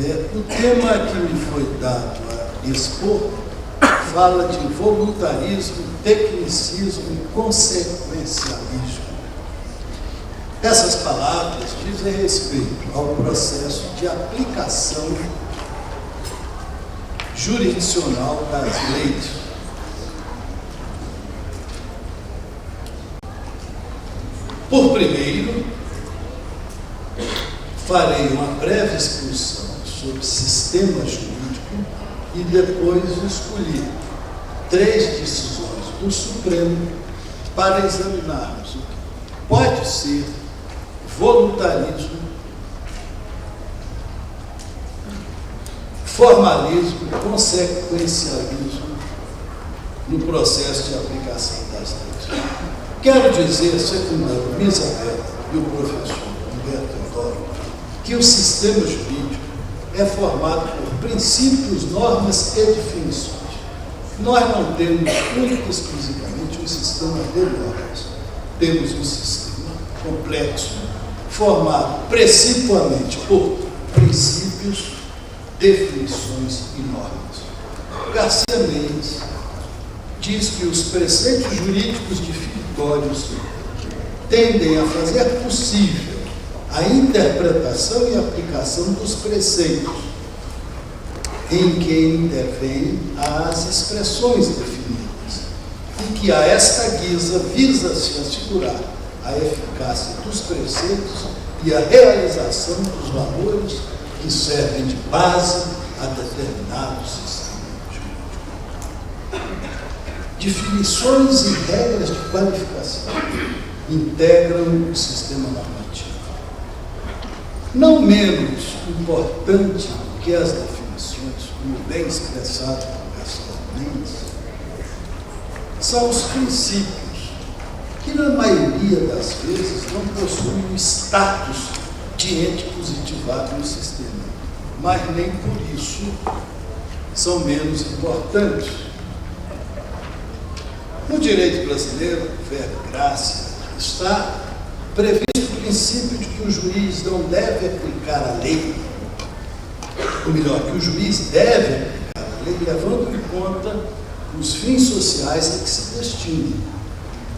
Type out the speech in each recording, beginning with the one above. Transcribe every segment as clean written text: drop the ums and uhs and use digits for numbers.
O tema que me foi dado a expor fala de voluntarismo, tecnicismo e consequencialismo. Essas palavras dizem respeito ao processo de aplicação jurisdicional das leis. Por primeiro, farei uma breve exposição sobre sistema jurídico e depois escolhi 3 decisões do Supremo para examinarmos o que pode ser voluntarismo, formalismo e consequencialismo no processo de aplicação das leis. Quero dizer, secundando Isabel e o professor Humberto Eudório, que o sistema jurídico é formado por princípios, normas e definições. Nós não temos única e exclusivamente um sistema de normas. Temos um sistema complexo, formado principalmente por princípios, definições e normas. Garcia Mendes diz que os preceitos jurídicos dificultórios tendem a fazer possível a interpretação e aplicação dos preceitos, em que intervêm as expressões definidas, e que a esta guisa visa-se assegurar a eficácia dos preceitos e a realização dos valores que servem de base a determinado sistema jurídico. Definições e regras de qualificação integram o sistema normativo. Não menos importante do que as definições, como bem expressado por Garcia Mendes, são os princípios, que na maioria das vezes não possuem o status de ente positivado no sistema, mas nem por isso são menos importantes. No direito brasileiro, verbo gracia, está previsto o princípio de que o juiz não deve aplicar a lei, ou melhor, que o juiz deve aplicar a lei, levando em conta os fins sociais a que se destina.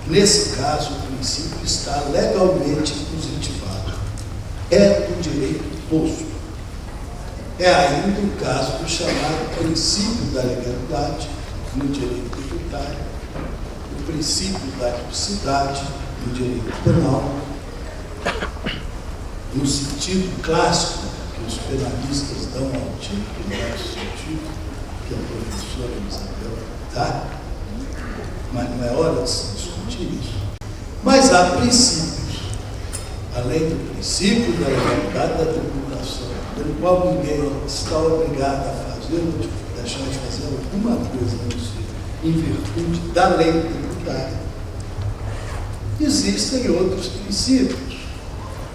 Nesse caso, o princípio está legalmente positivado. É do direito posto. É ainda o caso do chamado princípio da legalidade no direito tributário, o princípio da tipicidade no direito penal, no sentido clássico que os penalistas dão ao tipo do nosso sentido, que a professora Isabel dá, mas não é hora de se discutir isso. Mas há princípios, além do princípio da legalidade da tributação, pelo qual ninguém está obrigado a fazer ou deixar de fazer alguma coisa, não sei, em virtude da lei tributária. Existem outros princípios.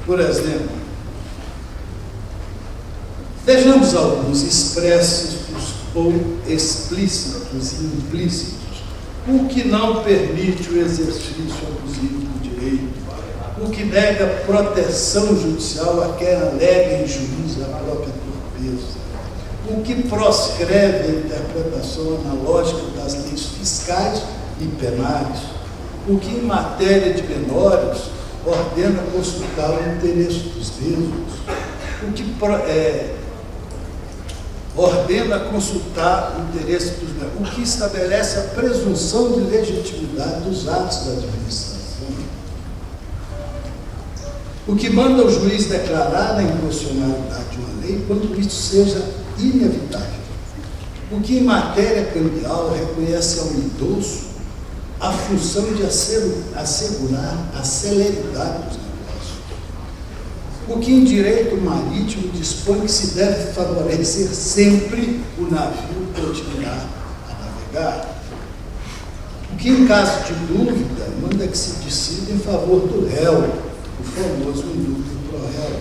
Por exemplo, vejamos alguns expressos ou explícitos e implícitos, o que não permite o exercício abusivo do direito, o que nega proteção judicial a quem alega em juízo a própria torpeza, o que proscreve a interpretação analógica das leis fiscais e penais, o que em matéria de menores ordena consultar o interesse dos mesmos, o que ordena consultar o interesse dos mesmos, o que estabelece a presunção de legitimidade dos atos da administração, o que manda o juiz declarar a inconstitucionalidade de uma lei quando isso seja inevitável, o que em matéria cambial reconhece ao idoso a função de assegurar a celeridade dos negócios, o que em direito marítimo dispõe que se deve favorecer sempre o navio continuar a navegar, o que em caso de dúvida manda que se decida em favor do réu, o famoso indúbio pro réu,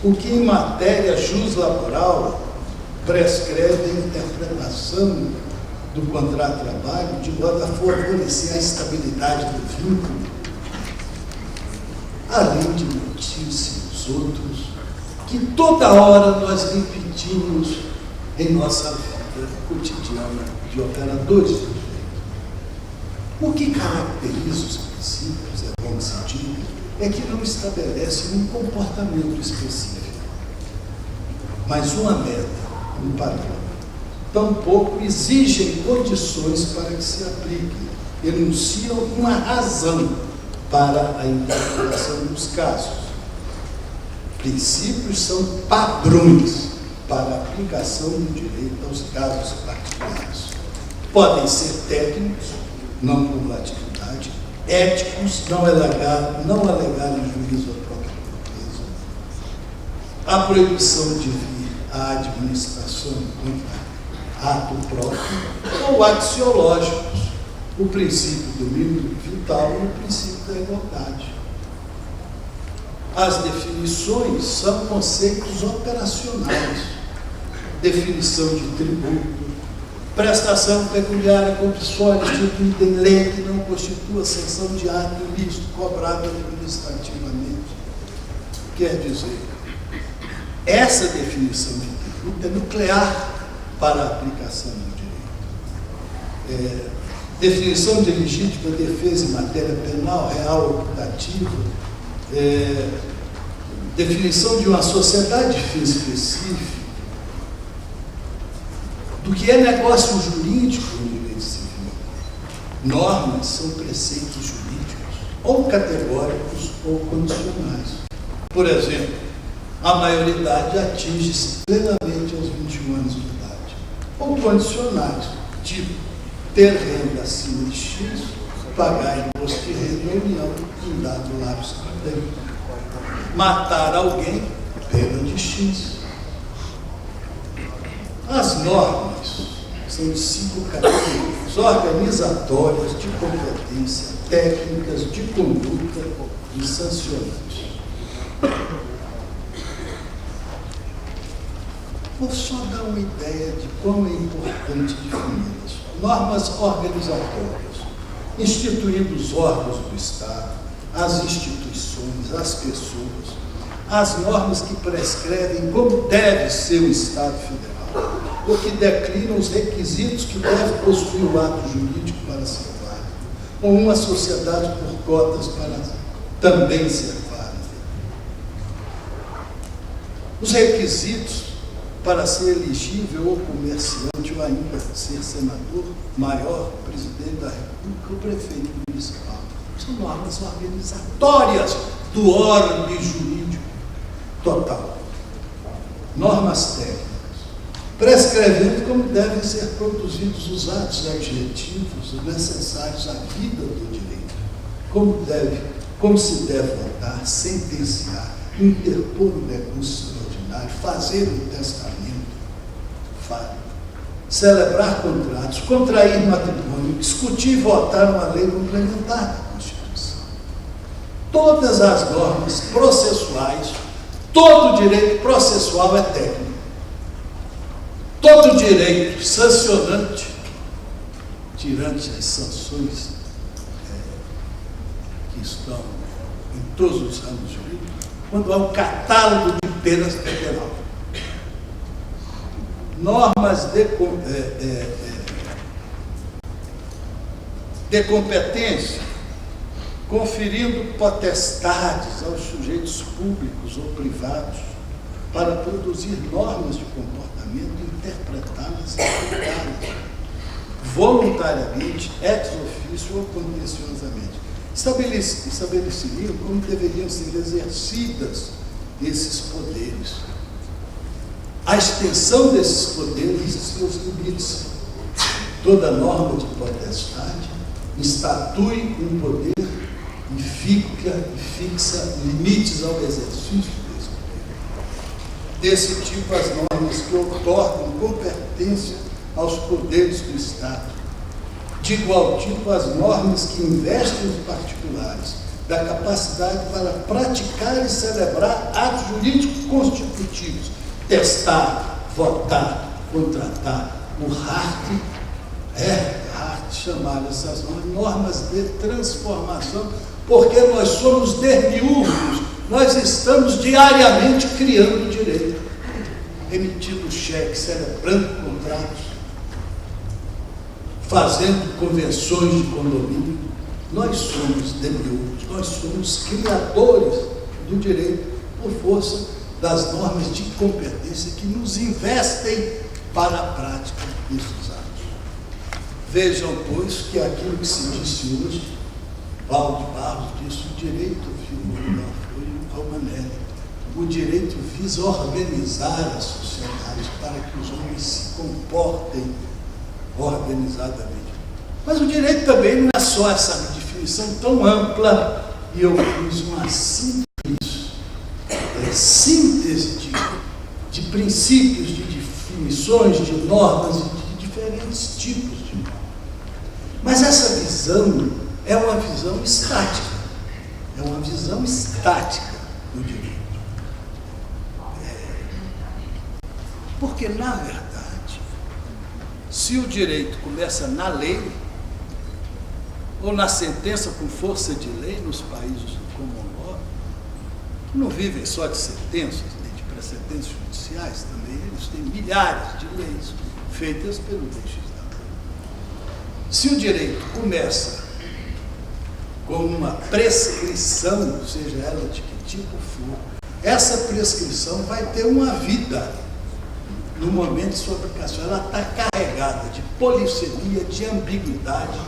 o que em matéria juslaboral prescreve a interpretação do contrato de trabalho de modo a favorecer a estabilidade do vínculo, além de muitíssimos outros que toda hora nós repetimos em nossa vida cotidiana de operadores do direito. O que caracteriza os princípios, é bom que se diga, é que não estabelece um comportamento específico, mas uma meta, um padrão. Tampouco exigem condições para que se apliquem, enunciam uma razão para a interpretação dos casos. Princípios são padrões para a aplicação do direito aos casos particulares. Podem ser técnicos, não cumulatividade, éticos, não alegarem juízo à própria natureza, a proibição de vir à administração contra ato próprio, ou axiológicos, o princípio do mínimo vital e o princípio da igualdade. As definições são conceitos operacionais, definição de tributo, prestação pecuniária compulsória instituída em lei que não constitua sanção de ato ilícito cobrado administrativamente. Quer dizer, essa definição de tributo é nuclear para a aplicação do direito. Definição de legítima defesa em matéria penal, real ou putativa, definição de uma sociedade de fim específico, do que é negócio jurídico no direito civil. Normas são preceitos jurídicos, ou categóricos ou condicionais. Por exemplo, a maioridade atinge-se plenamente aos 21 anos de idade, ou condicionais, tipo ter renda acima de X, pagar imposto de renda à União em dado lapso de tempo. Matar alguém, pena de X. As normas são de 5 categorias: organizatórias, de competência, técnicas, de conduta e sancionantes. Vou só dar uma ideia de como é importante defini-las. Normas organizatórias, instituindo os órgãos do Estado, as instituições, as pessoas, as normas que prescrevem como deve ser o Estado Federal, ou que declinam os requisitos que deve possuir o ato jurídico para ser válido, ou uma sociedade por cotas para também ser válida. Os requisitos para ser elegível ou comerciante ou ainda ser senador, maior, presidente da República ou prefeito municipal. São normas organizatórias do orbe jurídico total. Normas técnicas, prescrevendo como devem ser produzidos os atos adjetivos necessários à vida do direito, como se deve votar, sentenciar, interpor um recurso extraordinário, fazer um testamento, celebrar contratos, contrair matrimônio, discutir e votar uma lei complementar da Constituição. Todas as normas processuais, todo direito processual é técnico. Todo direito sancionante, tirando as sanções que estão em todos os ramos jurídicos, quando há um catálogo de penas federal. Normas de competência, conferindo potestades aos sujeitos públicos ou privados para produzir normas de comportamento, interpretá-las e aplicá-las, voluntariamente, ex officio ou contenciosamente. Estabeleceriam como deveriam ser exercidas esses poderes. A extensão desses poderes e seus limites. Toda norma de potestade estatui um poder e fixa limites ao exercício desse poder. Desse tipo, as normas que outorgam competência aos poderes do Estado. De igual tipo, as normas que investem os particulares da capacidade para praticar e celebrar atos jurídicos constitutivos, testar, votar, contratar. O Hart chamava essas normas de transformação, porque nós somos demiurgos Nós estamos diariamente criando direito, emitindo cheques, celebrando contratos, fazendo convenções de condomínio. Nós somos demiurgos, nós somos criadores do direito por força das normas de competência que nos investem para a prática desses atos. Vejam, pois, que aquilo que se disse hoje, Paulo de Barros disse, o direito, foi Almanelli, o direito visa organizar a sociedade para que os homens se comportem organizadamente. Mas o direito também não é só essa definição tão ampla, e eu fiz uma síntese de princípios, de definições, de normas e de diferentes tipos de normas. Mas essa visão é uma visão estática, do direito. Porque, na verdade, se o direito começa na lei, ou na sentença com força de lei nos países do common law, que não vivem só de sentenças, nem de precedentes judiciais, também eles têm milhares de leis feitas pelo legislador. Se o direito começa com uma prescrição, seja ela de que tipo for, essa prescrição vai ter uma vida no momento de sua aplicação. Ela está carregada de polissemia, de ambiguidade,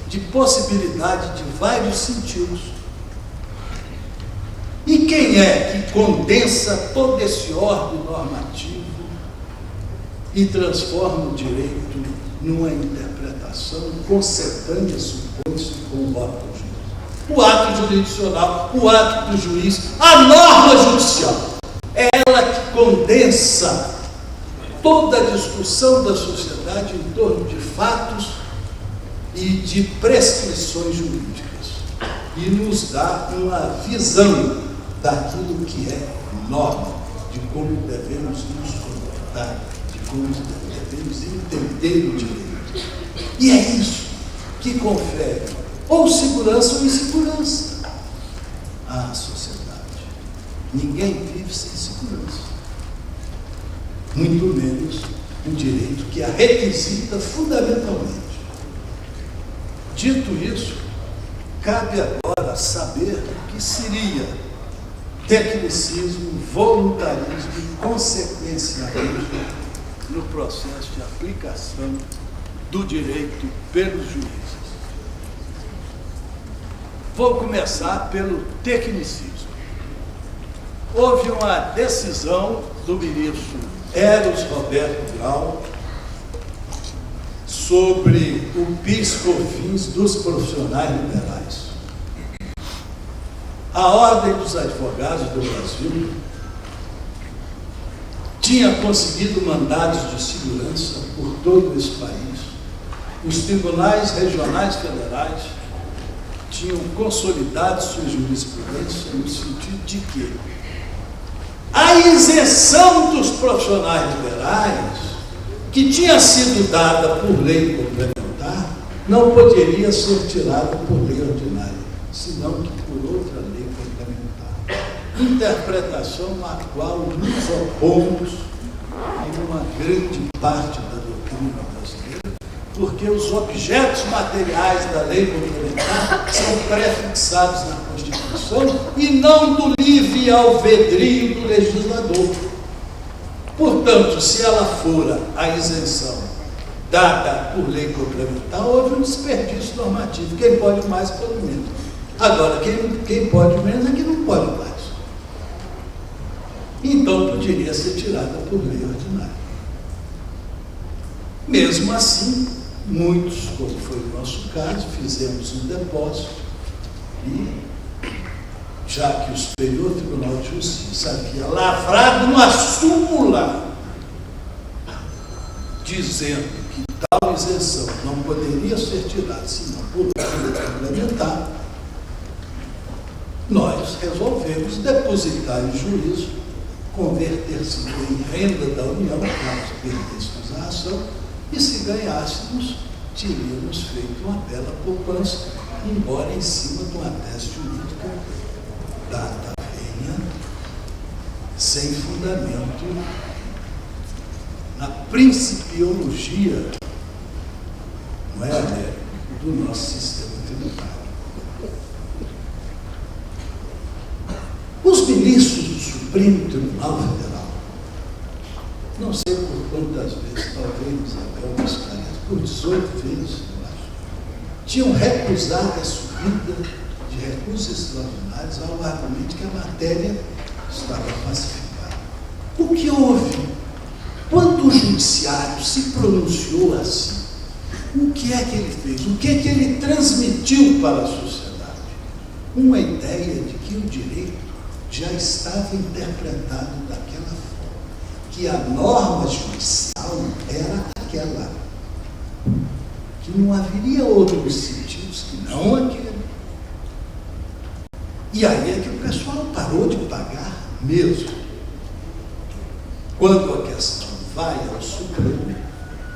de possibilidade de vários sentidos. E quem é que condensa todo esse ordem normativo e transforma o direito numa interpretação concetânea, supõe-se, com o voto do juiz? O ato jurisdicional, o ato do juiz, a norma judicial. É ela que condensa toda a discussão da sociedade em torno de fatos e de prescrições jurídicas, e nos dá uma visão daquilo que é norma, de como devemos nos comportar, de como devemos entender o direito. E é isso que confere ou segurança ou insegurança à sociedade. Ninguém vive sem segurança, muito menos um direito que a requisita fundamentalmente. Dito isso, cabe agora saber o que seria tecnicismo, voluntarismo e consequencialismo no processo de aplicação do direito pelos juízes. Vou começar pelo tecnicismo. Houve uma decisão do ministro Eros Roberto Grau sobre o PIS/COFINS dos profissionais liberais. A Ordem dos Advogados do Brasil tinha conseguido mandados de segurança por todo esse país. Os tribunais regionais federais tinham consolidado sua jurisprudência no sentido de que a isenção dos profissionais liberais, que tinha sido dada por lei complementar, não poderia ser tirada por lei ordinária, senão que por outra lei complementar. Interpretação a qual nos opomos em uma grande parte da doutrina brasileira, porque os objetos materiais da lei complementar são prefixados na Constituição e não do livre alvedrio do legislador. Portanto, se ela fora a isenção dada por lei complementar, houve um desperdício normativo. Quem pode mais, pode menos. Agora, quem pode menos é quem não pode mais. Então, poderia ser tirada por lei ordinária. Mesmo assim, muitos, como foi o nosso caso, fizemos um depósito e, já que o Superior Tribunal de Justiça havia lavrado uma súmula dizendo que tal isenção não poderia ser tirada senão por lei complementar, nós resolvemos depositar em juízo, converter-se em renda da União, caso perdêssemos a ação, e se ganhássemos, teríamos feito uma bela poupança, embora em cima de uma tese jurídica da sem fundamento na principiologia, não é, Américo, do nosso sistema tributário. Os ministros do Supremo Tribunal Federal, não sei por quantas vezes, talvez Isabel me esclareça, por 18 vezes, eu acho, tinham recusado a subida de recursos extraordinários ao argumento que a matéria estava pacificada. O que houve? Quando o judiciário se pronunciou assim, o que é que ele fez? O que é que ele transmitiu para a sociedade? Uma ideia de que o direito já estava interpretado daquela forma, que a norma judicial era aquela, que não haveria outros sentidos que não aquele. E aí é que o pessoal parou de pagar mesmo. Quando a questão vai ao Supremo,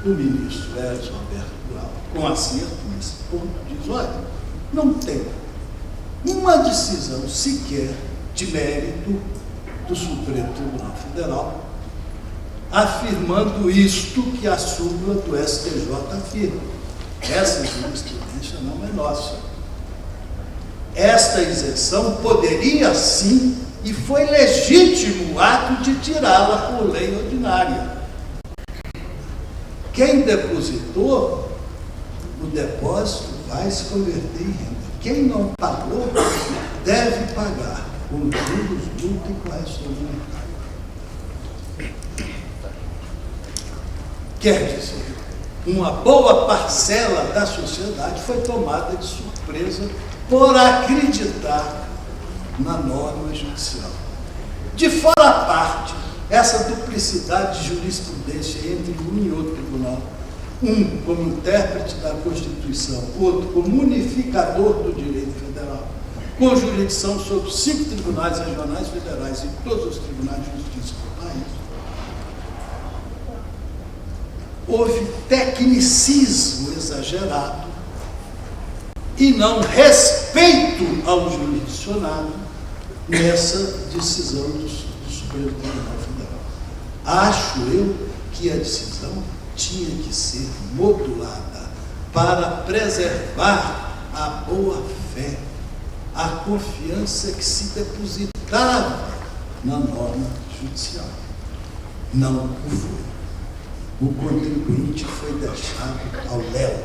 o ministro Eros Roberto Grau, com acerto nesse ponto, diz: olha, não tem uma decisão sequer de mérito do Supremo Tribunal Federal afirmando isto que a súmula do STJ afirma. Essa jurisprudência não é nossa. Esta isenção poderia sim, e foi legítimo o ato de tirá-la por lei ordinária. Quem depositou, o depósito vai se converter em renda. Quem não pagou, deve pagar com juros, multa e correção monetária. Quer dizer, uma boa parcela da sociedade foi tomada de surpresa por acreditar na norma judicial. De fora a parte, essa duplicidade de jurisprudência entre um e outro tribunal, um como intérprete da Constituição, outro como unificador do direito federal, com jurisdição sobre 5 tribunais regionais federais e todos os tribunais de justiça do país, houve tecnicismo exagerado e não respeito ao jurisdicionado nessa decisão do Supremo Tribunal Federal. Acho eu que a decisão tinha que ser modulada para preservar a boa-fé, a confiança que se depositava na norma judicial. Não o foi. O contribuinte foi deixado ao léu,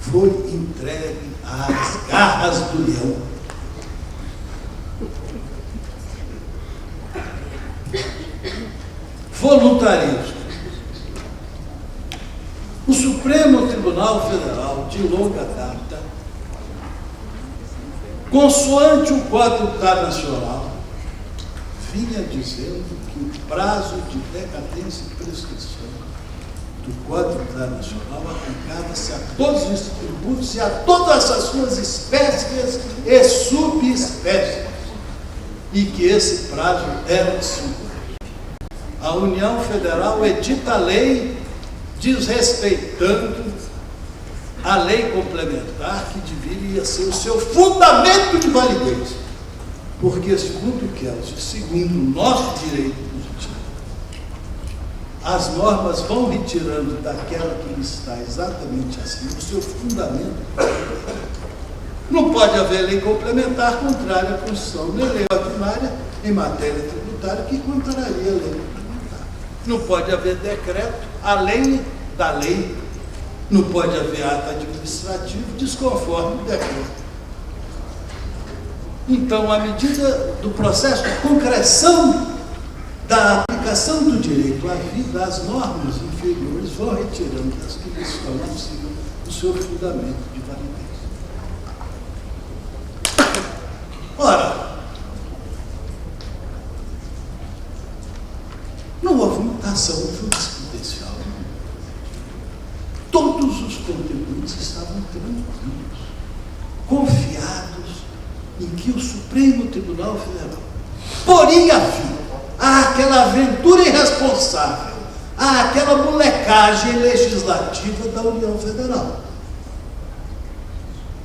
foi entregue às garras do leão. Voluntarismo. O Supremo Tribunal Federal, de longa data, consoante o Código Nacional, vinha dizendo que o prazo de decadência e prescrição do Código Nacional aplicava-se a todos os tributos e a todas as suas espécies e subespécies, e que esse prazo era de 5 anos. A União Federal edita a lei desrespeitando a lei complementar que deveria ser o seu fundamento de validez. Porque, segundo Kelsey, segundo o nosso direito positivo, as normas vão retirando daquela que está exatamente assim, o seu fundamento. Não pode haver lei complementar contrária à Constituição, nem lei ordinária em matéria tributária que contraria a lei complementar. Não pode haver decreto além da lei. Não pode haver ato administrativo desconforme o decreto. Então, à medida do processo de concreção da aplicação do direito à vida, as normas inferiores vão retirando das que lhes estão acima o seu fundamento de validez. Ora, não houve mutação jurisprudencial. Todos os contribuintes estavam tranquilos, confiados em que o Supremo Tribunal Federal poria fim àquela aventura irresponsável, àquela molecagem legislativa da União Federal,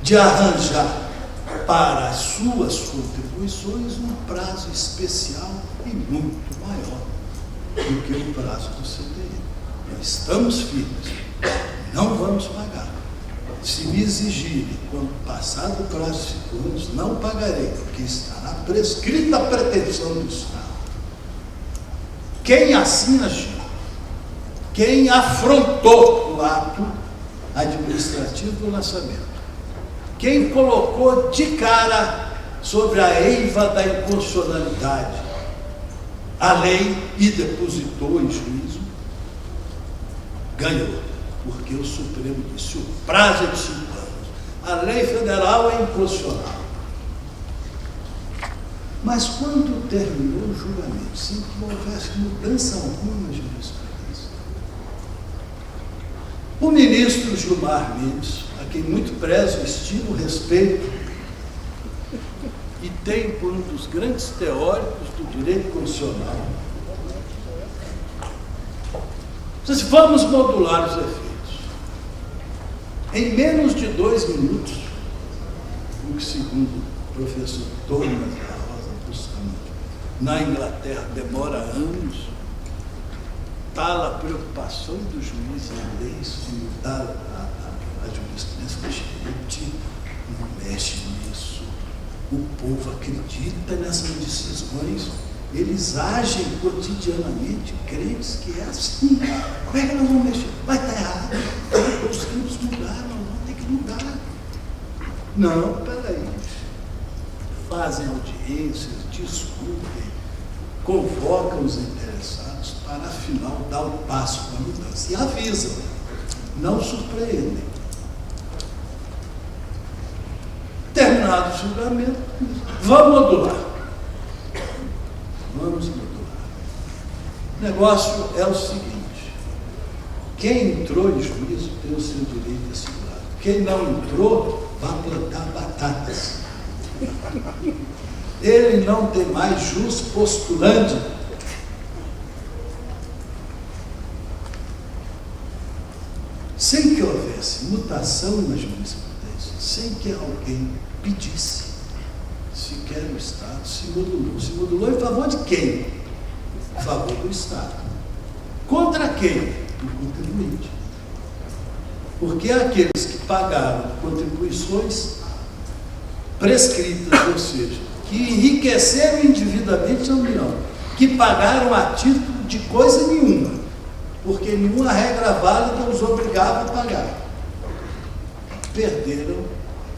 de arranjar para as suas contribuições um prazo especial e muito maior do que o prazo do CDI. Nós estamos firmes, não vamos pagar. Se me exigirem, quando passado o prazo de 5 anos, não pagarei, porque estará prescrita a pretensão do Estado. Quem assim agiu, quem afrontou o ato administrativo do lançamento, quem colocou de cara sobre a eiva da inconstitucionalidade a lei e depositou em juízo, ganhou, porque o Supremo disse: o prazo é de 5 anos. A lei federal é inconstitucional. Mas quando terminou o julgamento, sem que houvesse mudança alguma na jurisprudência, o ministro Gilmar Mendes, a quem muito prezo, estimo, respeito, e tem por um dos grandes teóricos do direito constitucional, disse: vamos modular os efeitos. Em menos de 2 minutos, o que, segundo o professor Thomas da Rosa Bustamante, na Inglaterra demora anos, tal a preocupação do juiz em leis de mudar a jurisprudência. Gente, não mexe nisso. O povo acredita nessas decisões, eles agem cotidianamente, crentes que é assim. Como é que nós vamos mexer? Vai estar errado. Os tempos mudaram, nós vamos ter que mudar. Não, peraí. Fazem audiências, discutem, convocam os interessados para, afinal, dar o passo para a mudança. E avisam, não surpreendem. Terminado o julgamento, vamos modular. Vamos modular. O negócio é o seguinte: quem entrou em juízo tem o seu direito assegurado. Quem não entrou, vai plantar batatas. Ele não tem mais jus postulante. Sem que houvesse mutação na jurisprudência, sem que alguém pedisse, sequer o Estado se modulou. Se modulou em favor de quem? Em favor do Estado. Contra quem? Do contribuinte. Porque aqueles que pagaram contribuições prescritas, ou seja, que enriqueceram indevidamente a União, que pagaram a título de coisa nenhuma, porque nenhuma regra válida os obrigava a pagar, perderam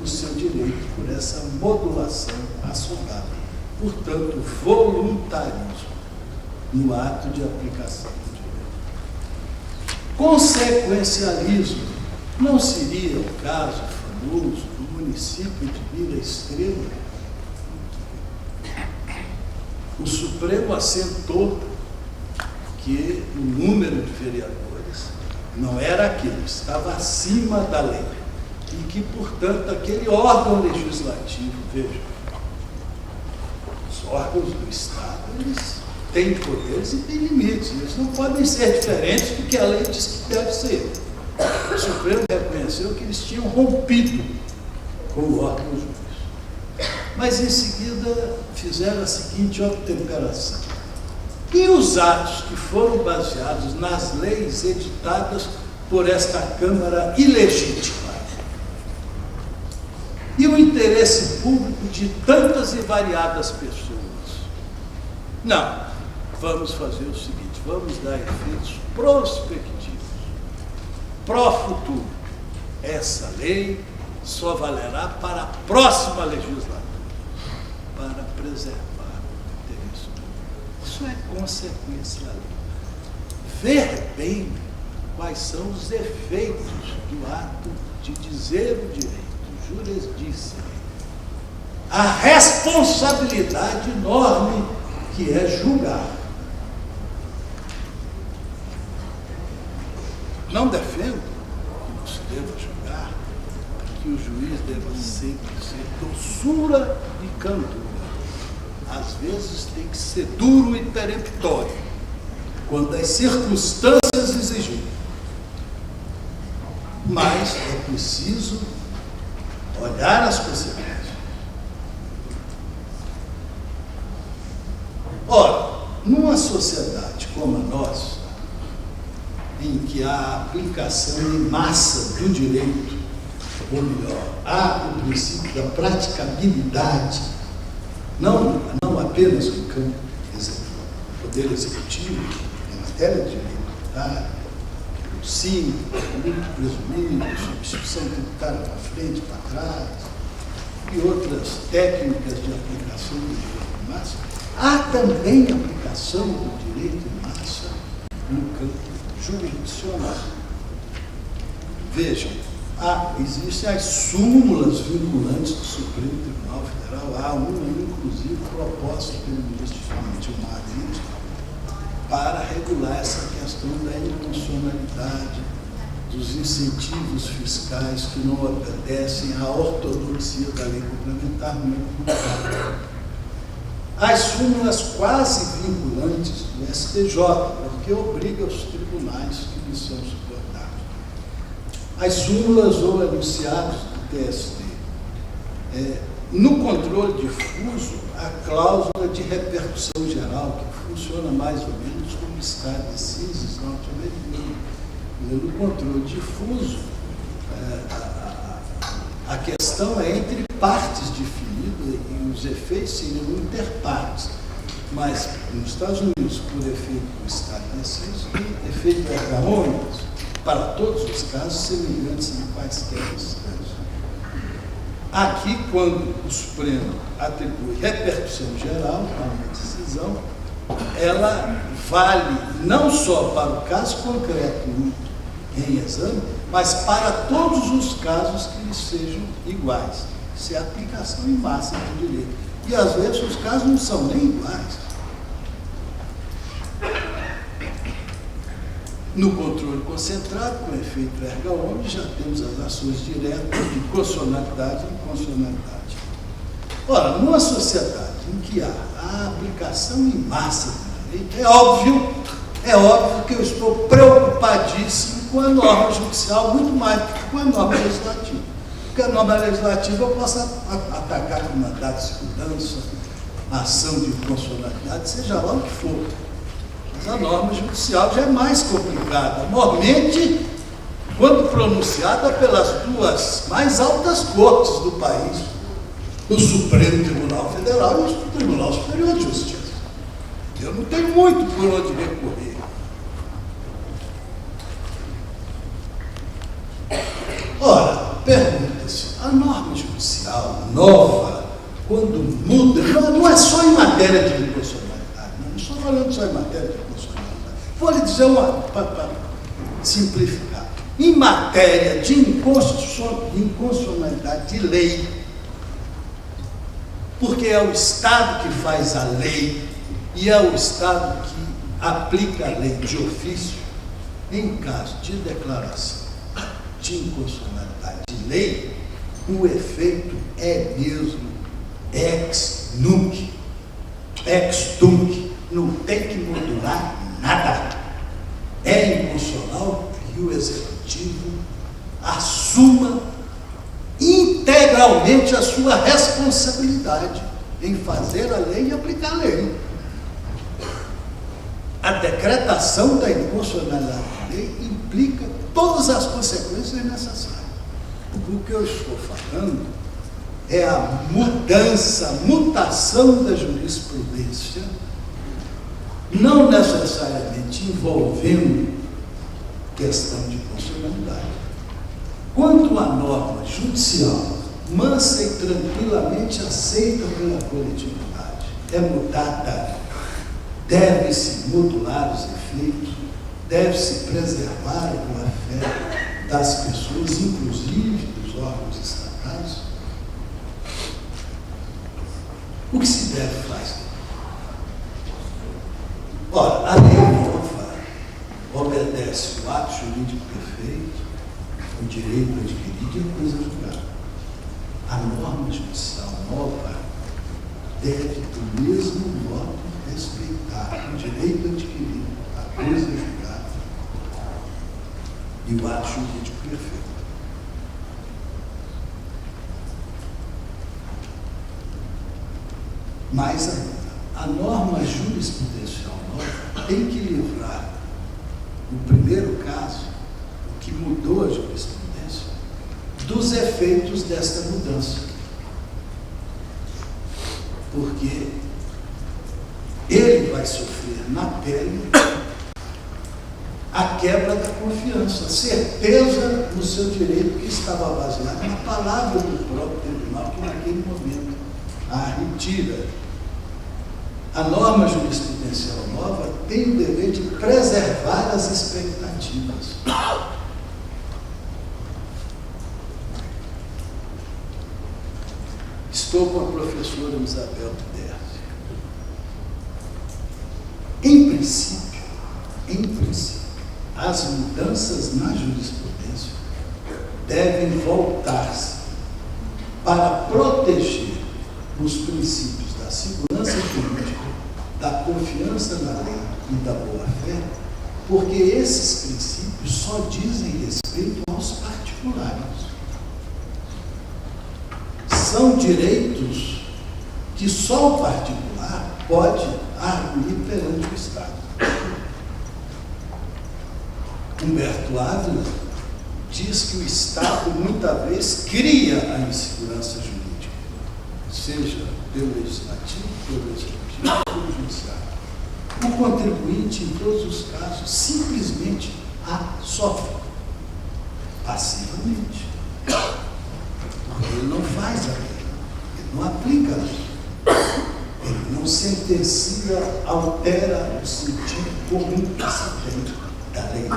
o seu direito por essa modulação assodada. Portanto, voluntarismo no ato de aplicação do direito. Consequencialismo não seria o caso famoso do município de Vila Estrela? O Supremo assentou que o número de vereadores não era aquele, estava acima da lei. E que, portanto, aquele órgão legislativo, veja, os órgãos do Estado, eles têm poderes e têm limites, eles não podem ser diferentes do que a lei diz que deve ser. O Supremo reconheceu que eles tinham rompido com o órgão juiz. Mas, em seguida, fizeram a seguinte obtemperação: e os atos que foram baseados nas leis editadas por esta Câmara ilegítima? E o interesse público de tantas e variadas pessoas? Não, vamos fazer o seguinte: vamos dar efeitos prospectivos, pró-futuro. Essa lei só valerá para a próxima legislatura, para preservar o interesse público. Isso é consequencialismo. Ver bem quais são os efeitos do ato de dizer o direito, jurisdição, a responsabilidade enorme que é julgar. Não defendo que não se deva julgar, que o juiz deva sempre ser doçura e candura. Às vezes tem que ser duro e peremptório, quando as circunstâncias exigirem. Mas é preciso olhar as consequências. Ora, numa sociedade como a nossa, em que há a aplicação em massa do direito, ou melhor, há o princípio da praticabilidade, não apenas no campo do poder executivo, em matéria de direito tributário, sim, muito presumido, substituição tributária para frente, para trás, e outras técnicas de aplicação do direito em massa, há também aplicação do direito em massa no campo jurisdicional. Vejam, existem as súmulas vinculantes do Supremo Tribunal Federal, há uma, inclusive, proposta pelo ministro Gentil Marinho para regular essa questão da inconstitucionalidade dos incentivos fiscais que não obedecem à ortodoxia da lei complementar muito. As súmulas quase vinculantes do STJ, porque obriga os tribunais que lhes são subordados. As súmulas ou enunciados do TST. No controle difuso, a cláusula de repercussão geral, que funciona mais ou menos como estado de CISIS norte-americano. No controle difuso, a questão é entre partes definidas e os efeitos seriam interpartes. Mas nos Estados Unidos, por efeito do estado de CISIS, e efeito erga omnes, para todos os casos semelhantes em quaisquer instâncias. Aqui, quando o Supremo atribui repercussão geral a uma decisão, ela vale não só para o caso concreto em exame, mas para todos os casos que lhes sejam iguais. Isso é aplicação em massa do direito. E às vezes os casos não são nem iguais. No controle concentrado, com efeito erga omnes, já temos as ações diretas de constitucionalidade e inconstitucionalidade. Ora, numa sociedade em que há a aplicação em massa do direito, é óbvio que eu estou preocupadíssimo com a norma judicial, muito mais do que com a norma legislativa. Porque a norma legislativa eu posso atacar com mandado de segurança, ação de inconstitucionalidade, seja lá o que for. Mas a norma judicial já é mais complicada, normalmente quando pronunciada pelas duas mais altas cortes do país, o Supremo Tribunal Federal e o Tribunal Superior de Justiça. Eu não tenho muito por onde recorrer. Ora, pergunta-se, a norma judicial nova, quando muda, não é só em matéria de inconstitucionalidade, não estou falando só em matéria de inconstitucionalidade. Vou lhe dizer para simplificar. Em matéria de inconstitucionalidade de lei, porque é o Estado que faz a lei e é o Estado que aplica a lei de ofício, em caso de declaração de inconstitucionalidade de lei, o efeito é mesmo ex nunc, ex tunc, não tem que modular nada. É inconstitucional que o Executivo assuma integralmente a sua responsabilidade em fazer a lei e aplicar a lei. A decretação da inconstitucionalidade da lei implica todas as consequências necessárias. O que eu estou falando é a mutação da jurisprudência, não necessariamente envolvendo questão de constitucionalidade. Quando a norma judicial, mansa e tranquilamente aceita pela coletividade, é mudada, deve-se modular os efeitos, deve-se preservar a boa-fé das pessoas, inclusive dos órgãos estatais. O que se deve fazer? Ora, a lei nova obedece o ato jurídico perfeito, o direito adquirido e a coisa julgada. A norma judicial nova deve, do mesmo modo, respeitar o direito adquirido, a coisa julgada e o ato jurídico perfeito. Mais ainda, a norma jurisprudencial nova tem que livrar o primeiro caso, o que mudou a jurisprudência, dos efeitos desta mudança. Porque ele vai sofrer na pele a quebra da confiança, a certeza no seu direito que estava baseado na palavra do próprio tribunal, que naquele momento a retira. A norma jurisprudencial nova tem o dever de preservar as expectativas. Estou com a professora Isabel Piderzi. Em princípio, as mudanças na jurisprudência devem voltar-se para proteger os princípios da segurança jurídica, da confiança na lei e da boa-fé, porque esses princípios só dizem respeito aos particulares. São direitos que só o particular pode arguir perante o Estado. Humberto Ávila diz que o Estado, muitas vezes, cria a insegurança jurídica, seja pelo legislativo, pelo executivo, pelo judiciário. O contribuinte, em todos os casos, simplesmente a sofre passivamente. Porque ele não faz a lei, ele não aplica a lei, ele não sentencia, altera o sentido comum que se tem da lei.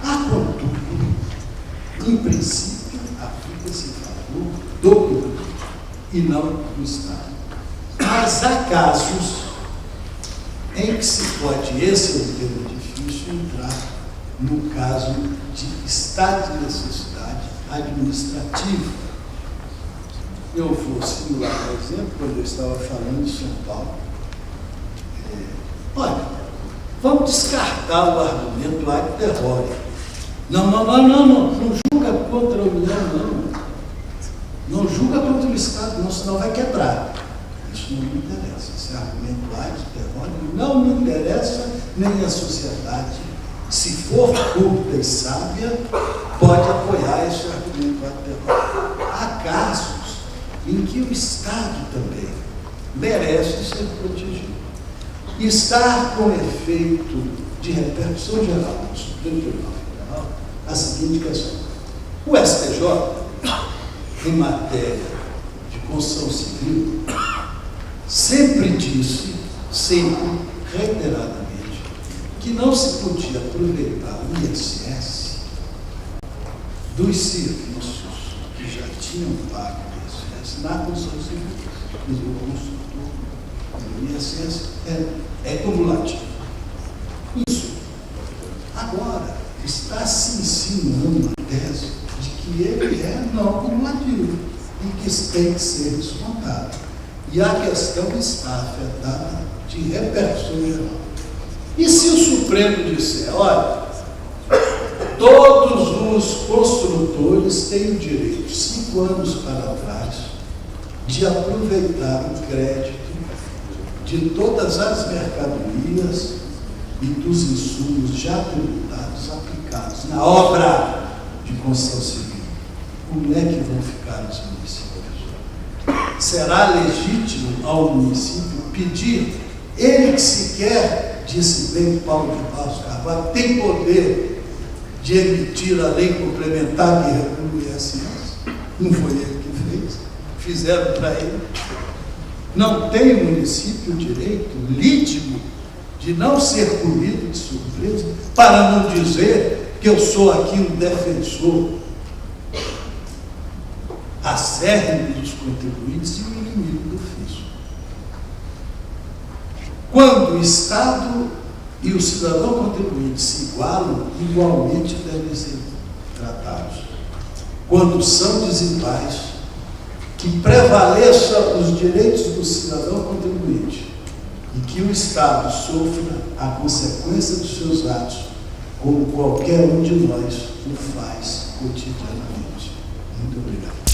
Há, contudo, em princípio, aplica-se em favor do público e não do Estado. Mas há casos em que se pode, esse é um termo difícil, entrar no caso de estado de necessidade administrativa. Eu vou simular, por exemplo, quando eu estava falando em São Paulo. Olha, vamos descartar o argumento ad terrorem. Não julga contra a União, não julga contra o Estado, não, senão vai quebrar. Isso não me interessa. Esse argumento ad terrorem não me interessa, nem a sociedade, se for culta e sábia, pode apoiar esse argumento ad terrorem. Há casos em que o Estado também merece ser protegido. Está com efeito de repercussão geral no Supremo Tribunal Federal a seguinte questão. O STJ, em matéria de construção civil, sempre disse, reiteradamente, que não se podia aproveitar o ISS dos serviços que já tinham pago o ISS na construção civil. O construtor, o ISS é cumulativo. Isso. Agora, está se insinuando a tese de que ele é não cumulativo e que tem que ser descontado. E a questão está afetada de repercussão geral. E se o Supremo disser, olha, todos os construtores têm o direito, 5 anos para trás, de aproveitar o crédito de todas as mercadorias e dos insumos já tributados aplicados na obra de construção civil. Como é que vão ficar os municípios? Será legítimo ao município pedir, ele que sequer, disse bem Paulo de Barros Carvalho, tem poder de emitir a lei complementar que regula o ISS? Não foi ele que fez, fizeram para ele. Não tem o município o direito lícito de não ser comido de surpresa, para não dizer que eu sou aqui um defensor acérrimo dos contribuintes e o inimigo do fisco. Quando o Estado e o cidadão contribuinte se igualam, igualmente devem ser tratados. Quando são desiguais, que prevaleça os direitos do cidadão contribuinte e que o Estado sofra a consequência dos seus atos, como qualquer um de nós o faz cotidianamente. Muito obrigado.